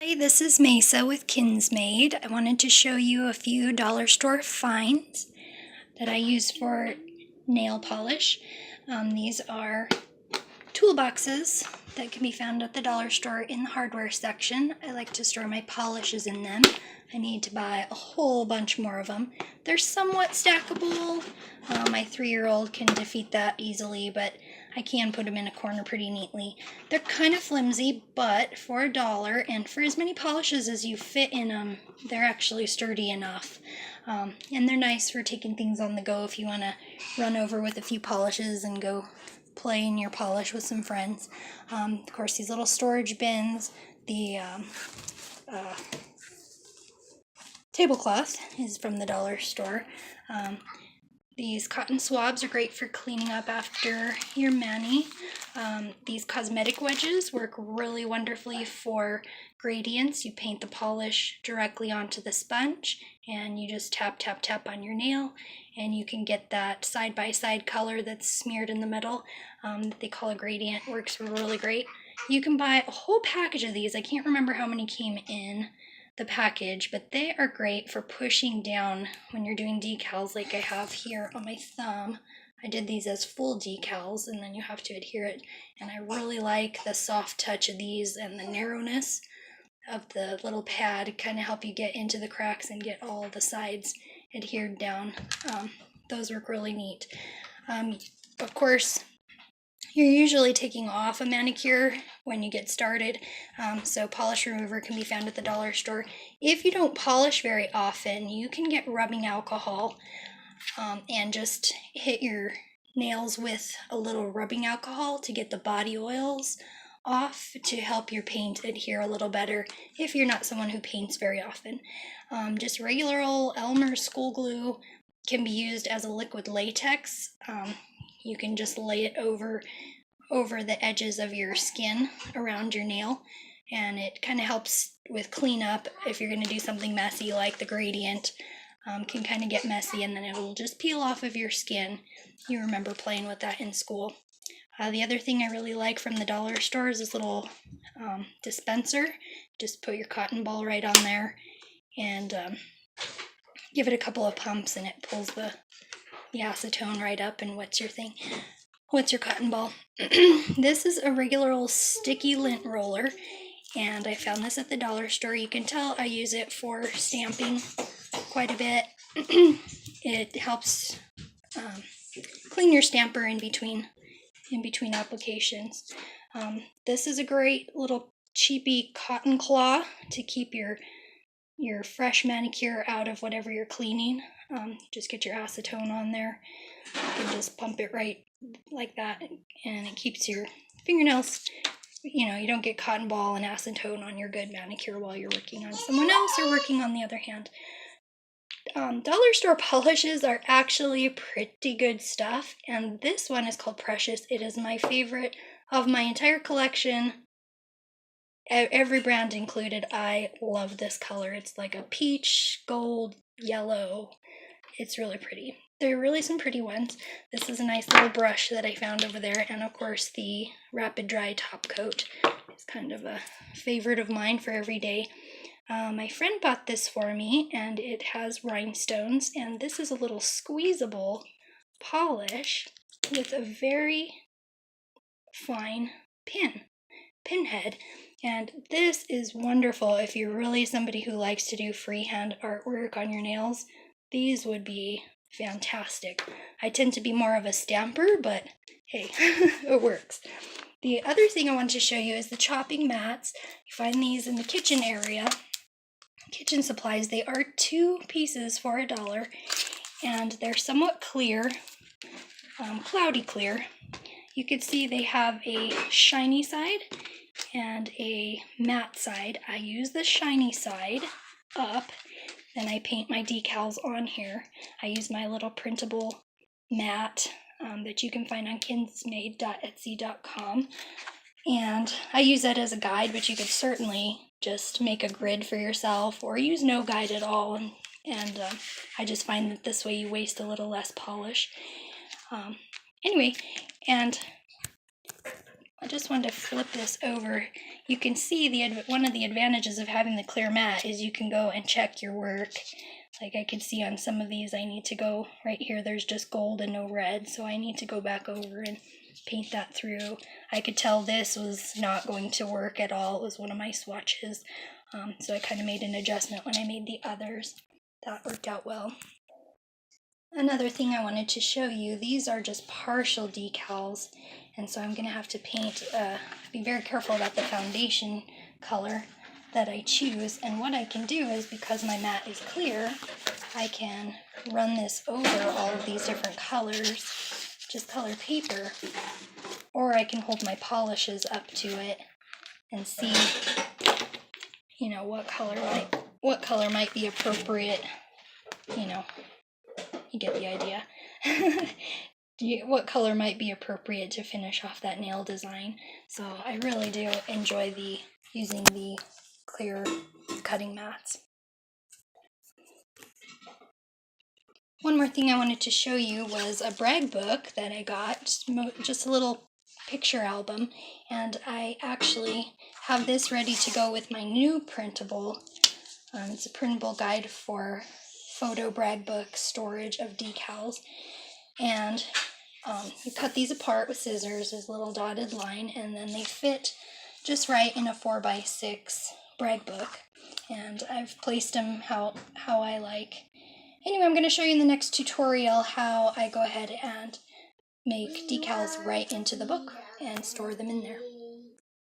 Hi, this is Mesa with Kinsmade. I wanted to show you a few dollar store finds that I use for nail polish. These are toolboxes that can be found at the dollar store in the hardware section. I like to store my polishes in them. I need to buy a whole bunch more of them. They're somewhat stackable. My 3-year-old can defeat that easily, but I can put them in a corner pretty neatly. They're kind of flimsy, but for $1 and for as many polishes as you fit in them, they're actually sturdy enough. And they're nice for taking things on the go if you want to run over with a few polishes and go play in your polish with some friends. Of course, these little storage bins, the tablecloth is from the dollar store. These cotton swabs are great for cleaning up after your mani. These cosmetic wedges work really wonderfully for gradients. You paint the polish directly onto the sponge and you just tap, tap, tap on your nail and you can get that side-by-side color that's smeared in the middle that they call a gradient. Works really great. You can buy a whole package of these. I can't remember how many came in the package, but they are great for pushing down when you're doing decals like I have here on my thumb. I did these as full decals and then you have to adhere it, and I really like the soft touch of these and the narrowness of the little pad kind of help you get into the cracks and get all the sides adhered down. Those work really neat. Of course, you're usually taking off a manicure when you get started, so polish remover can be found at the dollar store. If you don't polish very often, you can get rubbing alcohol and just hit your nails with a little rubbing alcohol to get the body oils off to help your paint adhere a little better if you're not someone who paints very often. Just regular old Elmer's school glue can be used as a liquid latex. You can just lay it over the edges of your skin around your nail, and it kind of helps with cleanup if you're going to do something messy like the gradient. Can kind of get messy and then it'll just peel off of your skin. You remember playing with that in school. The other thing I really like from the dollar store is this little dispenser. Just put your cotton ball right on there and give it a couple of pumps and it pulls the acetone right up and wets your thing. What's your cotton ball? This is a regular old sticky lint roller, and I found this at the dollar store. You can tell I use it for stamping quite a bit. It helps clean your stamper in between applications. This is a great little cheapy cotton claw to keep your fresh manicure out of whatever you're cleaning. Just get your acetone on there and just pump it right like that, and it keeps your fingernails, you don't get cotton ball and acetone on your good manicure while you're working on someone else or working on the other hand. Dollar store polishes are actually pretty good stuff, and this one is called Precious. It is my favorite of my entire collection, every brand included. I love this color. It's like a peach, gold, yellow. It's really pretty. There are really some pretty ones. This is a nice little brush that I found over there, and of course the Rapid Dry top coat is kind of a favorite of mine for every day. My friend bought this for me, and it has rhinestones, and this is a little squeezable polish with a very fine pinhead, and this is wonderful if you're really somebody who likes to do freehand artwork on your nails. These would be fantastic. I tend to be more of a stamper, but hey, it works. The other thing I want to show you is the chopping mats. You find these in the kitchen area. Kitchen supplies. They are 2 pieces for $1, and they're somewhat clear, cloudy clear. You can see they have a shiny side and a matte side. I use the shiny side up, then I paint my decals on here. I use my little printable mat that you can find on kinsmade.etsy.com, and I use that as a guide, but you could certainly just make a grid for yourself or use no guide at all, and I just find that this way you waste a little less polish. Anyway, and I just wanted to flip this over. You can see one of the advantages of having the clear mat is you can go and check your work. Like I can see on some of these I need to go right here, there's just gold and no red, so I need to go back over and paint that through. I could tell this was not going to work at all. It was one of my swatches, so I kind of made an adjustment when I made the others. That worked out well. Another thing I wanted to show you, these are just partial decals, and so I'm going to have to paint, be very careful about the foundation color that I choose. And what I can do is, because my mat is clear, I can run this over all of these different colors, just colored paper, or I can hold my polishes up to it and see, you know, what color might be appropriate, you know. You get the idea. What color might be appropriate to finish off that nail design. So I really do enjoy using the clear cutting mats. One more thing I wanted to show you was a brag book that I got, just a little picture album, and I actually have this ready to go with my new printable. It's a printable guide for photo brag book storage of decals, and you cut these apart with scissors, this little dotted line, and then they fit just right in a 4x6 brag book, and I've placed them how I like. Anyway, I'm going to show you in the next tutorial how I go ahead and make decals right into the book and store them in there.